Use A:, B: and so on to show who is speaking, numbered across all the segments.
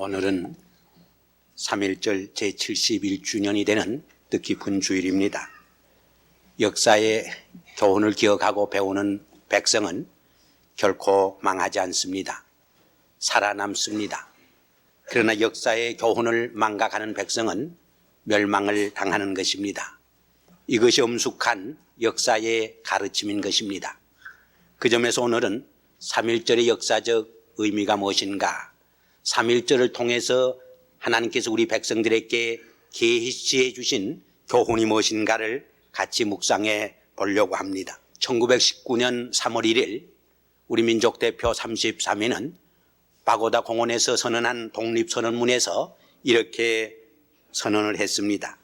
A: 오늘은 3.1절 제71주년이 되는 뜻깊은 주일입니다. 역사의 교훈을 기억하고 배우는 백성은 결코 망하지 않습니다. 살아남습니다. 그러나 역사의 교훈을 망각하는 백성은 멸망을 당하는 것입니다. 이것이 엄숙한 역사의 가르침인 것입니다. 그 점에서 오늘은 3.1절의 역사적 의미가 무엇인가, 3.1절을 통해서 하나님께서 우리 백성들에게 계시해 주신 교훈이 무엇인가를 같이 묵상해 보려고 합니다. 1919년 3월 1일 우리 민족 대표 33위는 바고다 공원에서 선언한 독립선언문에서 이렇게 선언을 했습니다.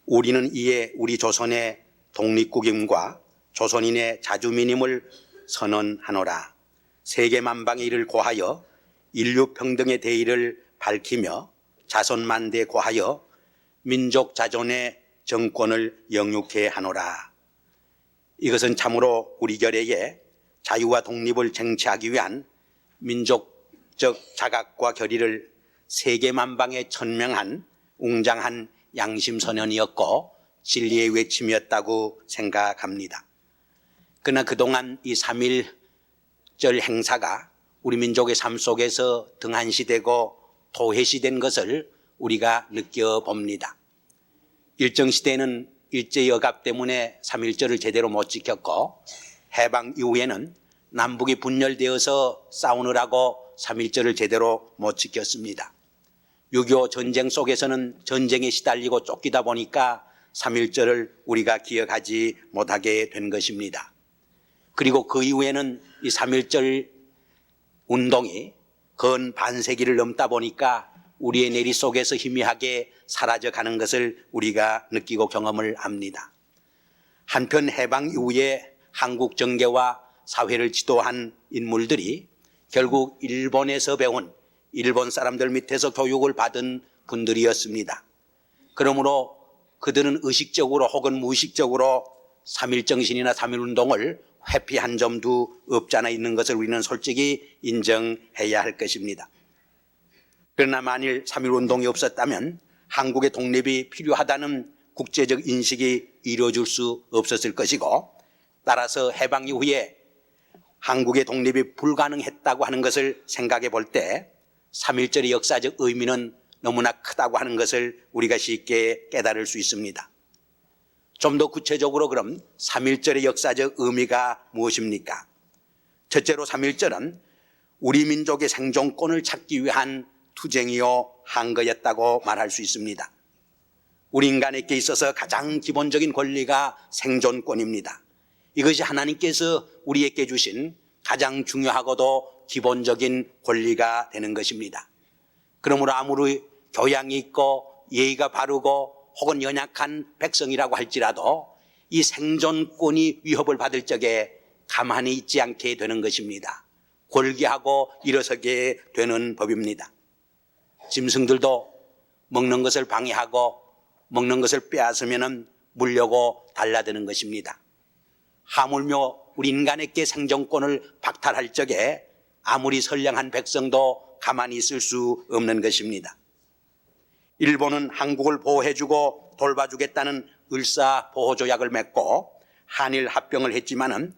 A: 우리는 이에 우리 조선의 독립국임과 조선인의 자주민임을 선언하노라. 세계 만방의 일을 고하여 인류 평등의 대의를 밝히며 자손만대에 고하여 민족 자존의 정권을 영육해 하노라. 이것은 참으로 우리 결의에 자유와 독립을 쟁취하기 위한 민족적 자각과 결의를 세계 만방에 천명한 웅장한 양심선언이었고 진리의 외침이었다고 생각합니다. 그러나 그동안 이 3.1절 행사가 우리 민족의 삶 속에서 등한시되고 도회시된 것을 우리가 느껴봅니다. 일정시대에는 일제여갑 때문에 3.1절을 제대로 못 지켰고, 해방 이후에는 남북이 분열되어서 싸우느라고 3.1절을 제대로 못 지켰습니다. 6.25 전쟁 속에서는 전쟁에 시달리고 쫓기다 보니까 3.1절을 우리가 기억하지 못하게 된 것입니다. 그리고 그 이후에는 이 3.1절 운동이 건 반세기를 넘다 보니까 우리의 내리 속에서 희미하게 사라져가는 것을 우리가 느끼고 경험을 합니다. 한편 해방 이후에 한국 정계와 사회를 지도한 인물들이 결국 일본에서 배운 일본 사람들 밑에서 교육을 받은 분들이었습니다. 그러므로 그들은 의식적으로 혹은 무의식적으로 3.1 정신이나 3.1 운동을 회피한 점도 없지 않아 있는 것을 우리는 솔직히 인정해야 할 것입니다. 그러나 만일 3.1 운동이 없었다면 한국의 독립이 필요하다는 국제적 인식이 이루어질 수 없었을 것이고, 따라서 해방 이후에 한국의 독립이 불가능했다고 하는 것을 생각해 볼 때 3.1절의 역사적 의미는 너무나 크다고 하는 것을 우리가 쉽게 깨달을 수 있습니다. 좀 더 구체적으로 그럼 3.1절의 역사적 의미가 무엇입니까? 첫째로 3.1절은 우리 민족의 생존권을 찾기 위한 투쟁이요 항거였다고 말할 수 있습니다. 우리 인간에게 있어서 가장 기본적인 권리가 생존권입니다. 이것이 하나님께서 우리에게 주신 가장 중요하고도 기본적인 권리가 되는 것입니다. 그러므로 아무리 교양이 있고 예의가 바르고 혹은 연약한 백성이라고 할지라도 이 생존권이 위협을 받을 적에 가만히 있지 않게 되는 것입니다. 골기하고 일어서게 되는 법입니다. 짐승들도 먹는 것을 방해하고 먹는 것을 빼앗으면 물려고 달라드는 것입니다. 하물며 우리 인간에게 생존권을 박탈할 적에 아무리 선량한 백성도 가만히 있을 수 없는 것입니다. 일본은 한국을 보호해주고 돌봐주겠다는 을사보호조약을 맺고 한일 합병을 했지만은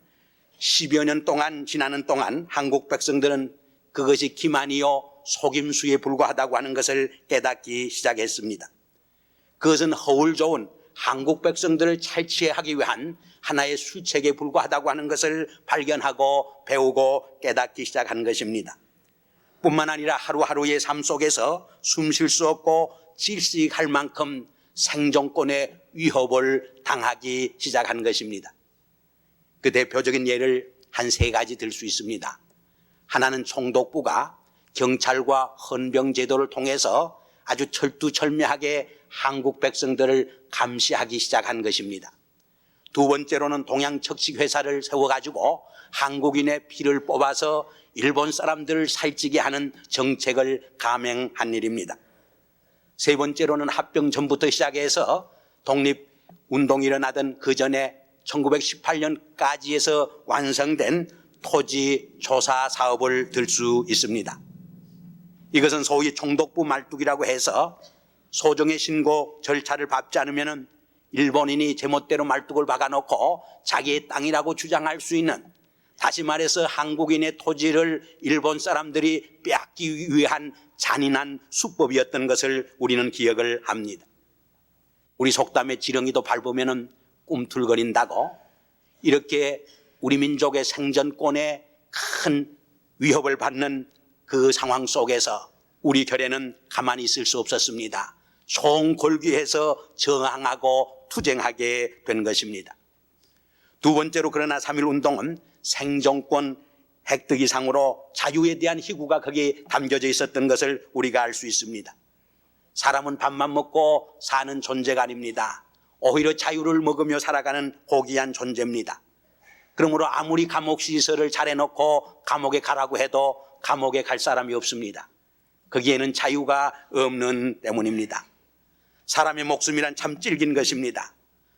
A: 10여 년 동안 지나는 동안 한국 백성들은 그것이 기만이요 속임수에 불과하다고 하는 것을 깨닫기 시작했습니다. 그것은 허울 좋은 한국 백성들을 탈취하기 위한 하나의 수책에 불과하다고 하는 것을 발견하고 배우고 깨닫기 시작한 것입니다. 뿐만 아니라 하루하루의 삶 속에서 숨 쉴 수 없고 질식할 만큼 생존권의 위협을 당하기 시작한 것입니다. 그 대표적인 예를 한 세 가지 들 수 있습니다. 하나는 총독부가 경찰과 헌병제도를 통해서 아주 철두철미하게 한국 백성들을 감시하기 시작한 것입니다. 두 번째로는 동양척식회사를 세워가지고 한국인의 피를 뽑아서 일본 사람들을 살찌게 하는 정책을 감행한 일입니다. 세 번째로는 합병 전부터 시작해서 독립운동이 일어나던 그 전에 1918년까지에서 완성된 토지 조사 사업을 들 수 있습니다. 이것은 소위 총독부 말뚝이라고 해서 소정의 신고 절차를 밟지 않으면 일본인이 제멋대로 말뚝을 박아놓고 자기의 땅이라고 주장할 수 있는, 다시 말해서 한국인의 토지를 일본 사람들이 빼앗기 위한 잔인한 수법이었던 것을 우리는 기억을 합니다. 우리 속담에 지렁이도 밟으면 꿈틀거린다고, 이렇게 우리 민족의 생존권에 큰 위협을 받는 그 상황 속에서 우리 결에는 가만히 있을 수 없었습니다. 총골귀해서 저항하고 투쟁하게 된 것입니다. 두 번째로, 그러나 3.1운동은 생존권 획득 이상으로 자유에 대한 희구가 거기에 담겨져 있었던 것을 우리가 알 수 있습니다. 사람은 밥만 먹고 사는 존재가 아닙니다. 오히려 자유를 먹으며 살아가는 고귀한 존재입니다. 그러므로 아무리 감옥 시설을 잘 해놓고 감옥에 가라고 해도 감옥에 갈 사람이 없습니다. 거기에는 자유가 없는 때문입니다. 사람의 목숨이란 참 질긴 것입니다.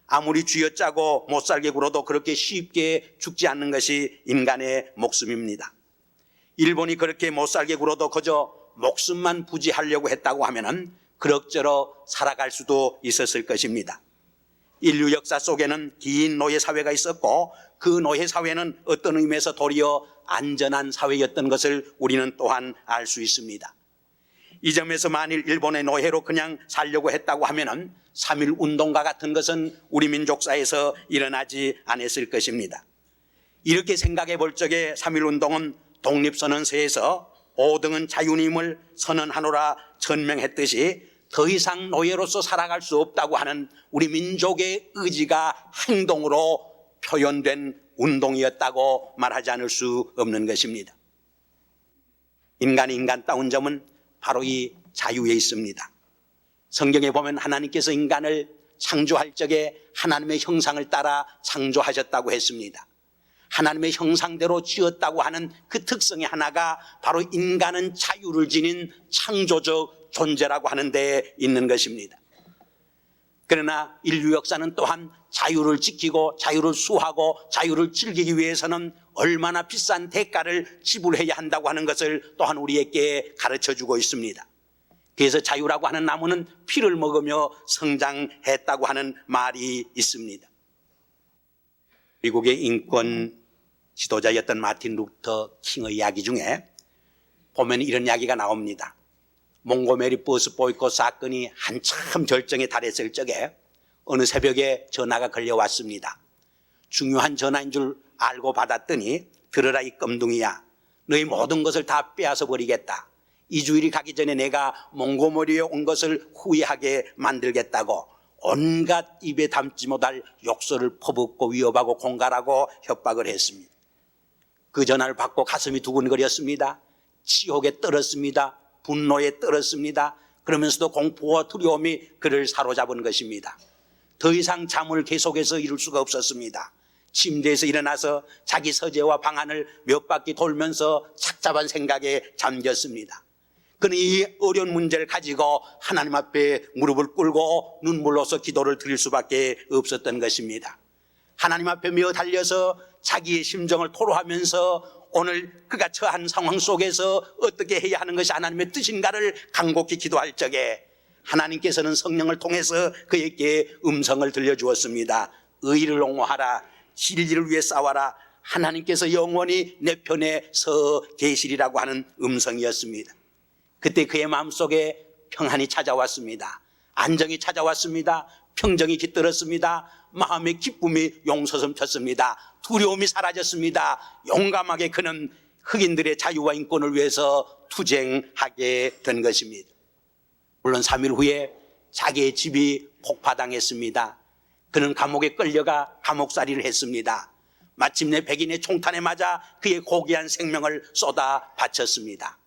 A: 아무리 쥐어짜고 못살게 굴어도 그렇게 쉽게 죽지 않는 것이 인간의 목숨입니다. 일본이 그렇게 못살게 굴어도 그저 목숨만 부지하려고 했다고 하면은 그럭저럭 살아갈 수도 있었을 것입니다. 인류 역사 속에는 긴 노예 사회가 있었고, 그 노예 사회는 어떤 의미에서 도리어 안전한 사회였던 것을 우리는 또한 알 수 있습니다. 이 점에서 만일 일본의 노예로 그냥 살려고 했다고 하면은 3.1 운동과 같은 것은 우리 민족사에서 일어나지 않았을 것입니다. 이렇게 생각해 볼 적에 3.1 운동은 독립선언서에서 5등은 자유님을 선언하노라 천명했듯이 더 이상 노예로서 살아갈 수 없다고 하는 우리 민족의 의지가 행동으로 표현된 운동이었다고 말하지 않을 수 없는 것입니다. 인간이 인간다운 점은 바로 이 자유에 있습니다. 성경에 보면 하나님께서 인간을 창조할 적에 하나님의 형상을 따라 창조하셨다고 했습니다. 하나님의 형상대로 지었다고 하는 그 특성의 하나가 바로 인간은 자유를 지닌 창조적 존재라고 하는 데 있는 것입니다. 그러나 인류 역사는 또한 자유를 지키고 자유를 수호하고 자유를 즐기기 위해서는 얼마나 비싼 대가를 지불해야 한다고 하는 것을 또한 우리에게 가르쳐주고 있습니다. 그래서 자유라고 하는 나무는 피를 먹으며 성장했다고 하는 말이 있습니다. 미국의 인권 지도자였던 마틴 루터 킹의 이야기 중에 보면 이런 이야기가 나옵니다. 몽고메리 버스 보이콧 사건이 한참 절정에 달했을 적에 어느 새벽에 전화가 걸려왔습니다. 중요한 전화인 줄 알고 받았더니, 들어라 이 껌둥이야, 너희 모든 것을 다 빼앗아 버리겠다. 이 주일이 가기 전에 내가 몽고메리에 온 것을 후회하게 만들겠다고 온갖 입에 담지 못할 욕설을 퍼붓고 위협하고 공갈하고 협박을 했습니다. 그 전화를 받고 가슴이 두근거렸습니다. 치욕에 떨었습니다. 분노에 떨었습니다. 그러면서도 공포와 두려움이 그를 사로잡은 것입니다. 더 이상 잠을 계속해서 이룰 수가 없었습니다. 침대에서 일어나서 자기 서재와 방안을 몇 바퀴 돌면서 착잡한 생각에 잠겼습니다. 그는 이 어려운 문제를 가지고 하나님 앞에 무릎을 꿇고 눈물로서 기도를 드릴 수밖에 없었던 것입니다. 하나님 앞에 메어 달려서 자기의 심정을 토로하면서 오늘 그가 처한 상황 속에서 어떻게 해야 하는 것이 하나님의 뜻인가를 간곡히 기도할 적에 하나님께서는 성령을 통해서 그에게 음성을 들려주었습니다. 의를 옹호하라, 진리를 위해 싸워라, 하나님께서 영원히 내 편에 서 계시리라고 하는 음성이었습니다. 그때 그의 마음속에 평안이 찾아왔습니다. 안정이 찾아왔습니다. 평정이 깃들었습니다. 마음의 기쁨이 용서섬 폈습니다. 두려움이 사라졌습니다. 용감하게 그는 흑인들의 자유와 인권을 위해서 투쟁하게 된 것입니다. 물론 3일 후에 자기의 집이 폭파당했습니다. 그는 감옥에 끌려가 감옥살이를 했습니다. 마침내 백인의 총탄에 맞아 그의 고귀한 생명을 쏟아 바쳤습니다.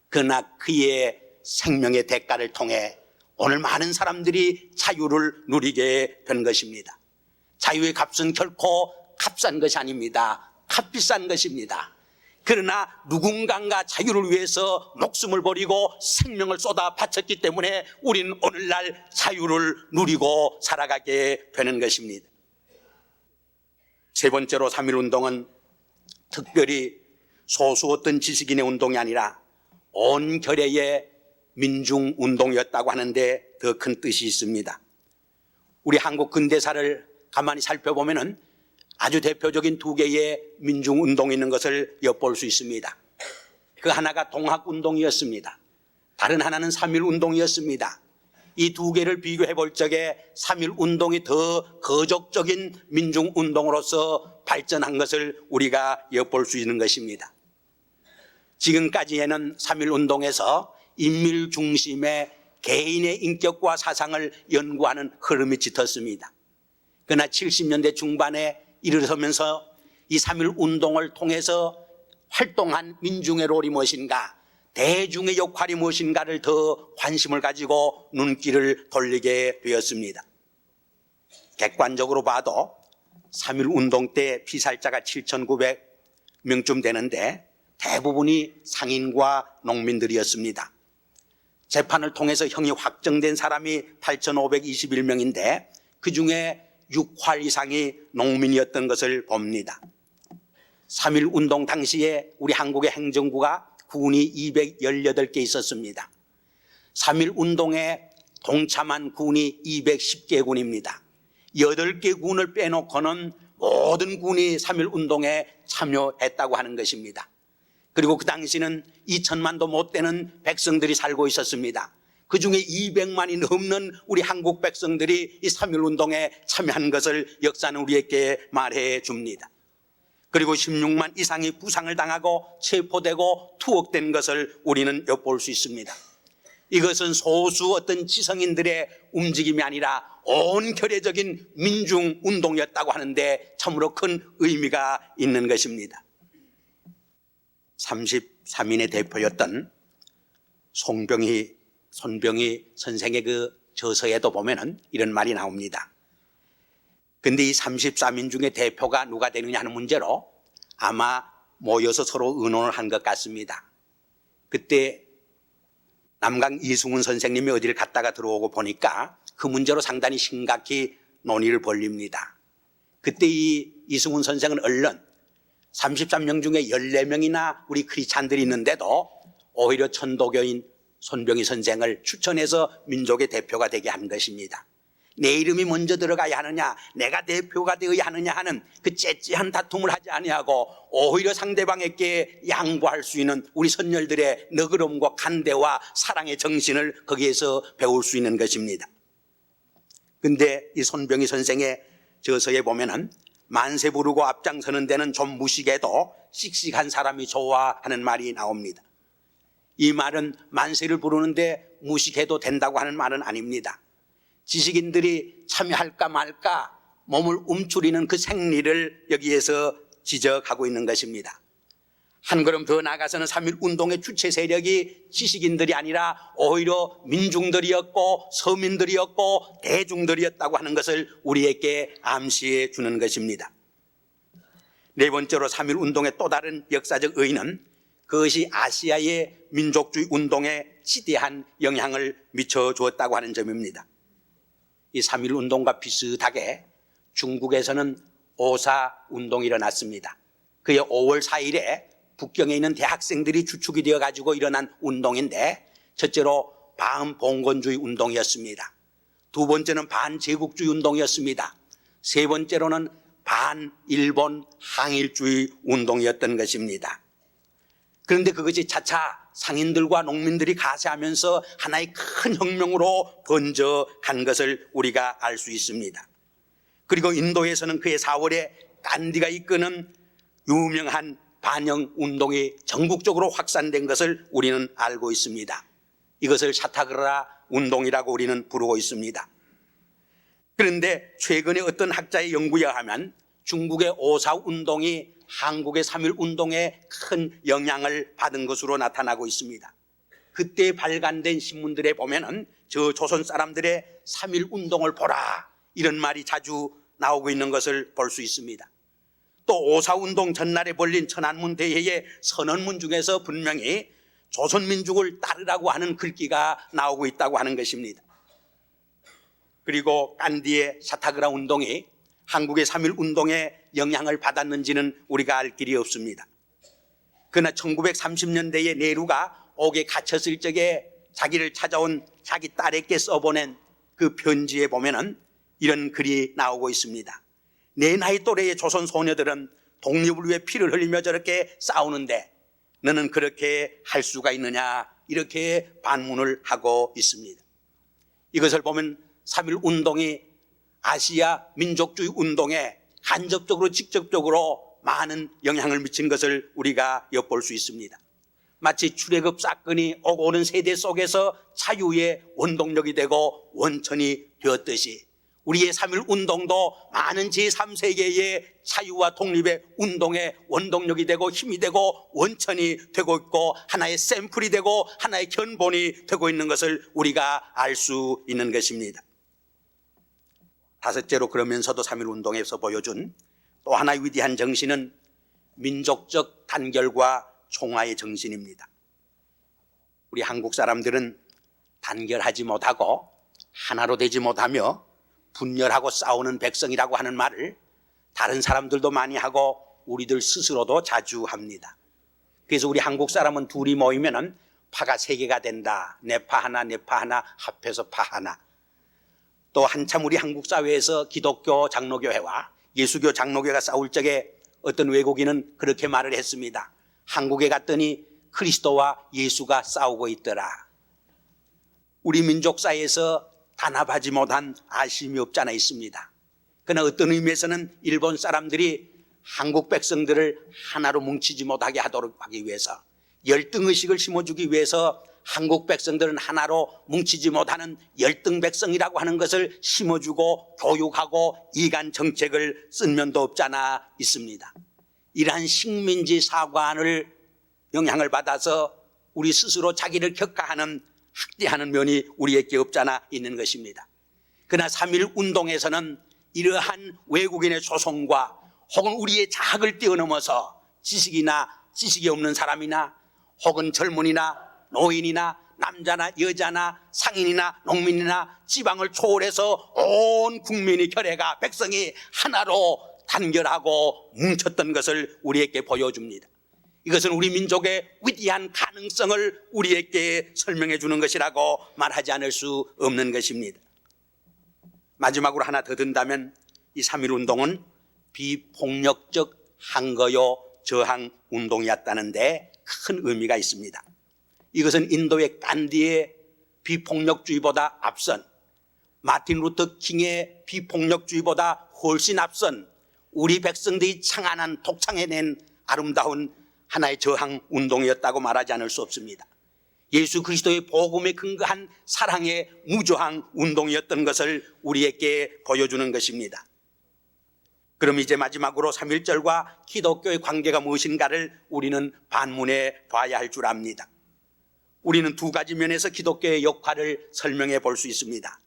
A: 그러나 그의 생명의 대가를 통해 오늘 많은 사람들이 자유를 누리게 된 것입니다. 자유의 값은 결코 값싼 것이 아닙니다. 값비싼 것입니다. 그러나 누군가가 자유를 위해서 목숨을 버리고 생명을 쏟아 바쳤기 때문에 우리는 오늘날 자유를 누리고 살아가게 되는 것입니다. 세 번째로 3.1 운동은 특별히 소수 어떤 지식인의 운동이 아니라 온 결의의 민중운동이었다고 하는데 더 큰 뜻이 있습니다. 우리 한국 근대사를 가만히 살펴보면 아주 대표적인 두 개의 민중운동이 있는 것을 엿볼 수 있습니다. 그 하나가 동학운동이었습니다. 다른 하나는 3.1운동이었습니다. 이 두 개를 비교해 볼 적에 3.1운동이 더 거적적인 민중운동으로서 발전한 것을 우리가 엿볼 수 있는 것입니다. 지금까지에는 3.1운동에서 인밀 중심의 개인의 인격과 사상을 연구하는 흐름이 짙었습니다. 그러나 70년대 중반에 이르러서면서 이 3.1운동을 통해서 활동한 민중의 롤이 무엇인가, 대중의 역할이 무엇인가를 더 관심을 가지고 눈길을 돌리게 되었습니다. 객관적으로 봐도 3.1운동 때 피살자가 7,900명쯤 되는데 대부분이 상인과 농민들이었습니다. 재판을 통해서 형이 확정된 사람이 8,521명인데 그중에 6할 이상이 농민이었던 것을 봅니다. 3.1운동 당시에 우리 한국의 행정구가 군이 218개 있었습니다. 3.1운동에 동참한 군이 210개 군입니다. 8개 군을 빼놓고는 모든 군이 3.1운동에 참여했다고 하는 것입니다. 그리고 그 당시는 2천만도 못 되는 백성들이 살고 있었습니다. 그 중에 200만이 넘는 우리 한국 백성들이 이 3.1운동에 참여한 것을 역사는 우리에게 말해 줍니다. 그리고 16만 이상이 부상을 당하고 체포되고 투옥된 것을 우리는 엿볼 수 있습니다. 이것은 소수 어떤 지성인들의 움직임이 아니라 온 결의적인 민중운동이었다고 하는데 참으로 큰 의미가 있는 것입니다. 33인의 대표였던 손병희 선생의 그 저서에도 보면은 이런 말이 나옵니다. 근데 이 33인 중에 대표가 누가 되느냐 하는 문제로 아마 모여서 서로 의논을 한 것 같습니다. 그때 남강 이승훈 선생님이 어디를 갔다가 들어오고 보니까 그 문제로 상당히 심각히 논의를 벌립니다. 그때 이 이승훈 선생은 얼른 33명 중에 14명이나 우리 크리스찬들이 있는데도 오히려 천도교인 손병희 선생을 추천해서 민족의 대표가 되게 한 것입니다. 내 이름이 먼저 들어가야 하느냐, 내가 대표가 되어야 하느냐 하는 그 째째한 다툼을 하지 아니하고 오히려 상대방에게 양보할 수 있는 우리 선열들의 너그러움과 간대와 사랑의 정신을 거기에서 배울 수 있는 것입니다. 근데 이 손병희 선생의 저서에 보면은 만세 부르고 앞장서는 데는 좀 무식해도 씩씩한 사람이 좋아하는 말이 나옵니다. 이 말은 만세를 부르는데 무식해도 된다고 하는 말은 아닙니다. 지식인들이 참여할까 말까 몸을 움츠리는 그 생리를 여기에서 지적하고 있는 것입니다. 한 걸음 더 나아가서는 3.1운동의 주체 세력이 지식인들이 아니라 오히려 민중들이었고 서민들이었고 대중들이었다고 하는 것을 우리에게 암시해 주는 것입니다. 네 번째로 3.1운동의 또 다른 역사적 의의는 그것이 아시아의 민족주의 운동에 지대한 영향을 미쳐 주었다고 하는 점입니다. 이 3.1운동과 비슷하게 중국에서는 오사운동이 일어났습니다. 그해 5월 4일에 북경에 있는 대학생들이 주축이 되어가지고 일어난 운동인데 첫째로 반봉건주의 운동이었습니다. 두 번째는 반제국주의 운동이었습니다. 세 번째로는 반일본 항일주의 운동이었던 것입니다. 그런데 그것이 차차 상인들과 농민들이 가세하면서 하나의 큰 혁명으로 번져간 것을 우리가 알 수 있습니다. 그리고 인도에서는 그해 4월에 간디가 이끄는 유명한 반영운동이 전국적으로 확산된 것을 우리는 알고 있습니다. 이것을 사타그라 운동이라고 우리는 부르고 있습니다. 그런데 최근에 어떤 학자의 연구에 의하면 중국의 오사운동이 한국의 3.1운동에 큰 영향을 받은 것으로 나타나고 있습니다. 그때 발간된 신문들에 보면은 저 조선 사람들의 3.1운동을 보라 이런 말이 자주 나오고 있는 것을 볼 수 있습니다. 또 오사운동 전날에 벌린 천안문 대회의 선언문 중에서 분명히 조선민족을 따르라고 하는 글귀가 나오고 있다고 하는 것입니다. 그리고 간디의 사타그라 운동이 한국의 3.1운동에 영향을 받았는지는 우리가 알 길이 없습니다. 그러나 1930년대에 네루가 옥에 갇혔을 적에 자기를 찾아온 자기 딸에게 써보낸 그 편지에 보면은 이런 글이 나오고 있습니다. 내 나이 또래의 조선 소녀들은 독립을 위해 피를 흘리며 저렇게 싸우는데 너는 그렇게 할 수가 있느냐, 이렇게 반문을 하고 있습니다. 이것을 보면 3.1 운동이 아시아 민족주의 운동에 간접적으로 직접적으로 많은 영향을 미친 것을 우리가 엿볼 수 있습니다. 마치 출애굽 사건이 오고 오는 세대 속에서 자유의 원동력이 되고 원천이 되었듯이 우리의 3.1 운동도 많은 제3세계의 자유와 독립의 운동의 원동력이 되고 힘이 되고 원천이 되고 있고 하나의 샘플이 되고 하나의 견본이 되고 있는 것을 우리가 알 수 있는 것입니다. 다섯째로, 그러면서도 3.1 운동에서 보여준 또 하나의 위대한 정신은 민족적 단결과 총화의 정신입니다. 우리 한국 사람들은 단결하지 못하고 하나로 되지 못하며 분열하고 싸우는 백성이라고 하는 말을 다른 사람들도 많이 하고 우리들 스스로도 자주 합니다. 그래서 우리 한국 사람은 둘이 모이면은 파가 세 개가 된다. 내 파 하나, 내 파 하나, 합해서 파 하나. 또 한참 우리 한국 사회에서 기독교 장로교회와 예수교 장로교회가 싸울 적에 어떤 외국인은 그렇게 말을 했습니다. 한국에 갔더니 그리스도와 예수가 싸우고 있더라. 우리 민족사에서 단합하지 못한 아쉬움이 없지 않아 있습니다. 그러나 어떤 의미에서는 일본 사람들이 한국 백성들을 하나로 뭉치지 못하게 하도록 하기 위해서, 열등의식을 심어주기 위해서 한국 백성들은 하나로 뭉치지 못하는 열등 백성이라고 하는 것을 심어주고 교육하고 이간 정책을 쓴 면도 없지 않아 있습니다. 이러한 식민지 사관을 영향을 받아서 우리 스스로 자기를 격하하는 학대하는 면이 우리에게 없지 않아 있는 것입니다. 그러나 3.1 운동에서는 이러한 외국인의 조성과 혹은 우리의 자학을 뛰어넘어서 지식이 없는 사람이나 혹은 젊은이나 노인이나 남자나 여자나 상인이나 농민이나 지방을 초월해서 온 국민의 결의가 백성이 하나로 단결하고 뭉쳤던 것을 우리에게 보여줍니다. 이것은 우리 민족의 위대한 가능성을 우리에게 설명해 주는 것이라고 말하지 않을 수 없는 것입니다. 마지막으로 하나 더 든다면 이 3.1 운동은 비폭력적 항거요 저항 운동이었다는데 큰 의미가 있습니다. 이것은 인도의 간디의 비폭력주의보다 앞선, 마틴 루터 킹의 비폭력주의보다 훨씬 앞선 우리 백성들이 창안한 독창해낸 아름다운 하나의 저항 운동이었다고 말하지 않을 수 없습니다. 예수 그리스도의 복음에 근거한 사랑의 무저항 운동이었던 것을 우리에게 보여주는 것입니다. 그럼 이제 마지막으로 3.1절과 기독교의 관계가 무엇인가를 우리는 반문해 봐야 할 줄 압니다. 우리는 두 가지 면에서 기독교의 역할을 설명해 볼 수 있습니다.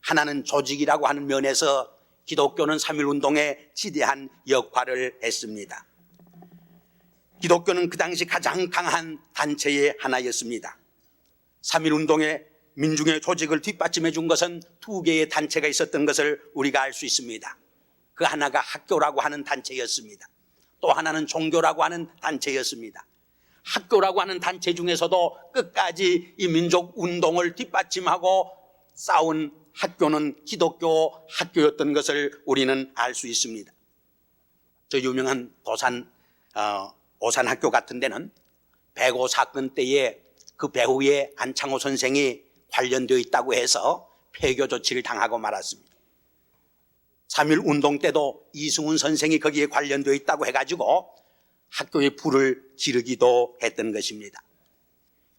A: 하나는 조직이라고 하는 면에서 기독교는 3.1 운동에 지대한 역할을 했습니다. 기독교는 그 당시 가장 강한 단체의 하나였습니다. 3.1 운동의 민중의 조직을 뒷받침해 준 것은 두 개의 단체가 있었던 것을 우리가 알 수 있습니다. 그 하나가 학교라고 하는 단체였습니다. 또 하나는 종교라고 하는 단체였습니다. 학교라고 하는 단체 중에서도 끝까지 이 민족 운동을 뒷받침하고 싸운 학교는 기독교 학교였던 것을 우리는 알 수 있습니다. 저 유명한 오산학교 같은 데는 배고 사건 때에 그 배후에 안창호 선생이 관련되어 있다고 해서 폐교 조치를 당하고 말았습니다. 3.1 운동 때도 이승훈 선생이 거기에 관련되어 있다고 해가지고 학교에 불을 지르기도 했던 것입니다.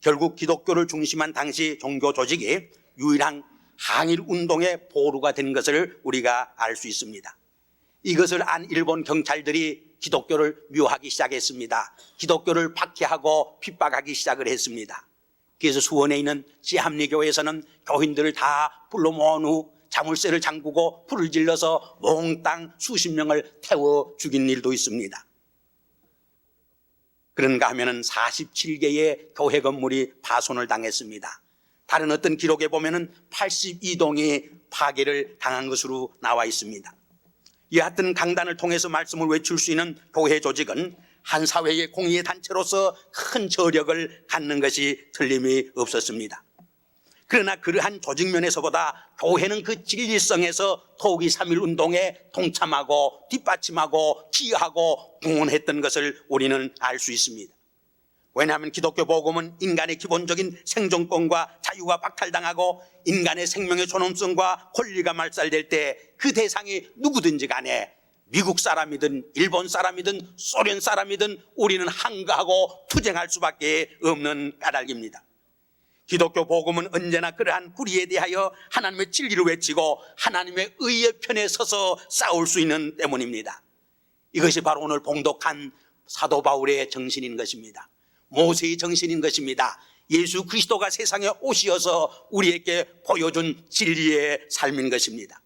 A: 결국 기독교를 중심한 당시 종교 조직이 유일한 항일 운동의 보루가 된 것을 우리가 알 수 있습니다. 이것을 안 일본 경찰들이 기독교를 묘하기 시작했습니다. 기독교를 박해하고 핍박하기 시작을 했습니다. 그래서 수원에 있는 지합리교회에서는 교인들을 다 불러 모은 후 자물쇠를 잠그고 불을 질러서 몽땅 수십 명을 태워 죽인 일도 있습니다. 그런가 하면은 47개의 교회 건물이 파손을 당했습니다. 다른 어떤 기록에 보면은 82동이 파괴를 당한 것으로 나와 있습니다. 여하튼 강단을 통해서 말씀을 외칠 수 있는 교회 조직은 한 사회의 공의의 단체로서 큰 저력을 갖는 것이 틀림이 없었습니다. 그러나 그러한 조직 면에서보다 교회는 그 진리성에서 더욱이 3.1운동에 동참하고 뒷받침하고 기여하고 공헌했던 것을 우리는 알 수 있습니다. 왜냐하면 기독교 복음은 인간의 기본적인 생존권과 자유가 박탈당하고 인간의 생명의 존엄성과 권리가 말살될 때 그 대상이 누구든지 간에 미국 사람이든 일본 사람이든 소련 사람이든 우리는 항거하고 투쟁할 수밖에 없는 까닭입니다. 기독교 복음은 언제나 그러한 불의에 대하여 하나님의 진리를 외치고 하나님의 의의 편에 서서 싸울 수 있는 때문입니다. 이것이 바로 오늘 봉독한 사도 바울의 정신인 것입니다. 모세의 정신인 것입니다. 예수 그리스도가 세상에 오시어서 우리에게 보여준 진리의 삶인 것입니다.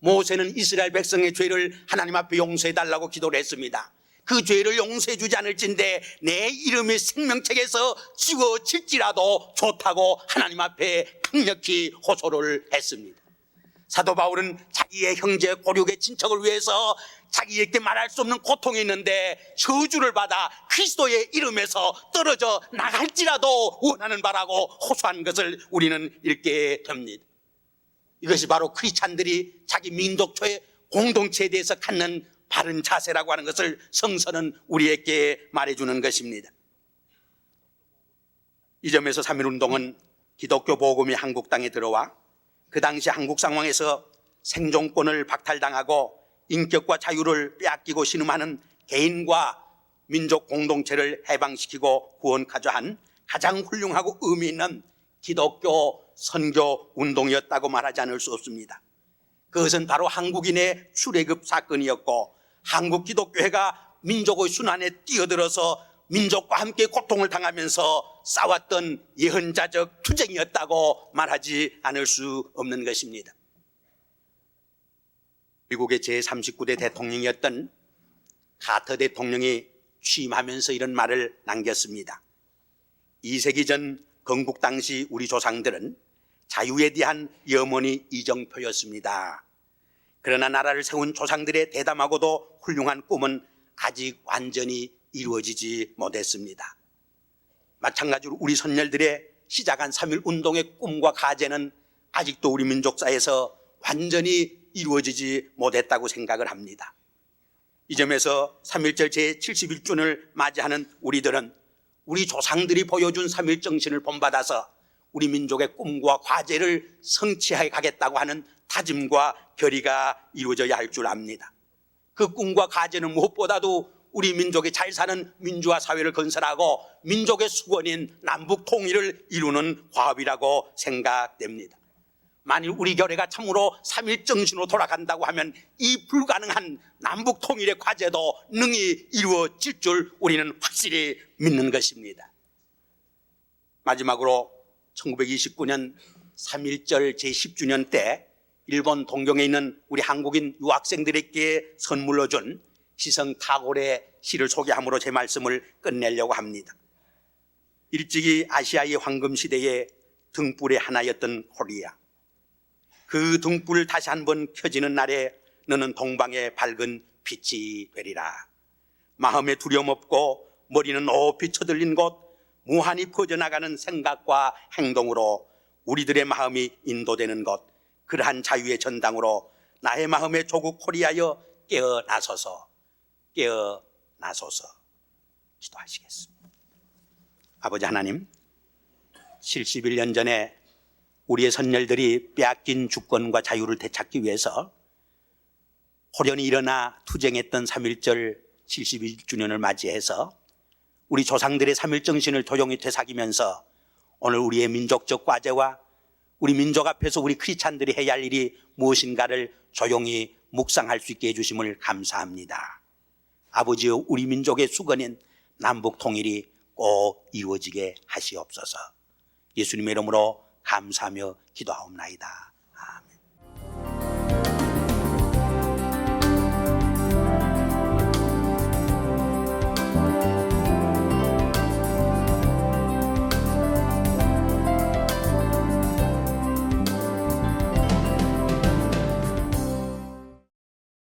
A: 모세는 이스라엘 백성의 죄를 하나님 앞에 용서해달라고 기도를 했습니다. 그 죄를 용서해 주지 않을진데 내 이름이 생명책에서 지워질지라도 좋다고 하나님 앞에 강력히 호소를 했습니다. 사도 바울은 자기의 형제 고륙의 친척을 위해서 자기에게 말할 수 없는 고통이 있는데 저주를 받아 그리스도의 이름에서 떨어져 나갈지라도 원하는 바라고 호소한 것을 우리는 읽게 됩니다. 이것이 바로 크리스찬들이 자기 민족초의 공동체에 대해서 갖는 바른 자세라고 하는 것을 성서는 우리에게 말해주는 것입니다. 이 점에서 3.1운동은 기독교 복음이 한국 땅에 들어와 그 당시 한국 상황에서 생존권을 박탈당하고 인격과 자유를 빼앗기고 신음하는 개인과 민족 공동체를 해방시키고 구원하자 한 가장 훌륭하고 의미 있는 기독교 선교 운동이었다고 말하지 않을 수 없습니다. 그것은 바로 한국인의 출애굽 사건이었고 한국 기독교회가 민족의 순환에 뛰어들어서 민족과 함께 고통을 당하면서 싸웠던 예언자적 투쟁이었다고 말하지 않을 수 없는 것입니다. 미국의 제39대 대통령이었던 카터 대통령이 취임하면서 이런 말을 남겼습니다. 2세기 전 건국 당시 우리 조상들은 자유에 대한 염원이 이정표였습니다. 그러나 나라를 세운 조상들의 대담하고도 훌륭한 꿈은 아직 완전히 이루어지지 못했습니다. 마찬가지로 우리 선열들의 시작한 3.1운동의 꿈과 가제는 아직도 우리 민족사에서 완전히 이루어지지 못했다고 생각을 합니다. 이 점에서 3.1절 제71주년을 맞이하는 우리들은 우리 조상들이 보여준 3.1 정신을 본받아서 우리 민족의 꿈과 과제를 성취해 가겠다고 하는 다짐과 결의가 이루어져야 할 줄 압니다. 그 꿈과 과제는 무엇보다도 우리 민족이 잘 사는 민주화 사회를 건설하고 민족의 수건인 남북 통일을 이루는 과업이라고 생각됩니다. 만일 우리 교회가 참으로 3.1 정신으로 돌아간다고 하면 이 불가능한 남북 통일의 과제도 능히 이루어질 줄 우리는 확실히 믿는 것입니다. 마지막으로 1929년 3.1절 제10주년 때 일본 동경에 있는 우리 한국인 유학생들에게 선물로 준 시성 타골의 시를 소개함으로 제 말씀을 끝내려고 합니다. 일찍이 아시아의 황금시대의 등불의 하나였던 코리아. 그 등불 다시 한번 켜지는 날에 너는 동방의 밝은 빛이 되리라. 마음에 두려움 없고 머리는 높이 쳐들린 곳 무한히 퍼져나가는 생각과 행동으로 우리들의 마음이 인도되는 것, 그러한 자유의 전당으로 나의 마음의 조국 코리아여 깨어나소서 기도하시겠습니다. 아버지 하나님, 71년 전에 우리의 선열들이 빼앗긴 주권과 자유를 되찾기 위해서 호련히 일어나 투쟁했던 3.1절 71주년을 맞이해서 우리 조상들의 3.1 정신을 도용히 되새기면서 오늘 우리의 민족적 과제와 우리 민족 앞에서 우리 크리스찬들이 해야 할 일이 무엇인가를 조용히 묵상할 수 있게 해주심을 감사합니다. 아버지여, 우리 민족의 수건인 남북 통일이 꼭 이루어지게 하시옵소서. 예수님의 이름으로 감사하며 기도하옵나이다.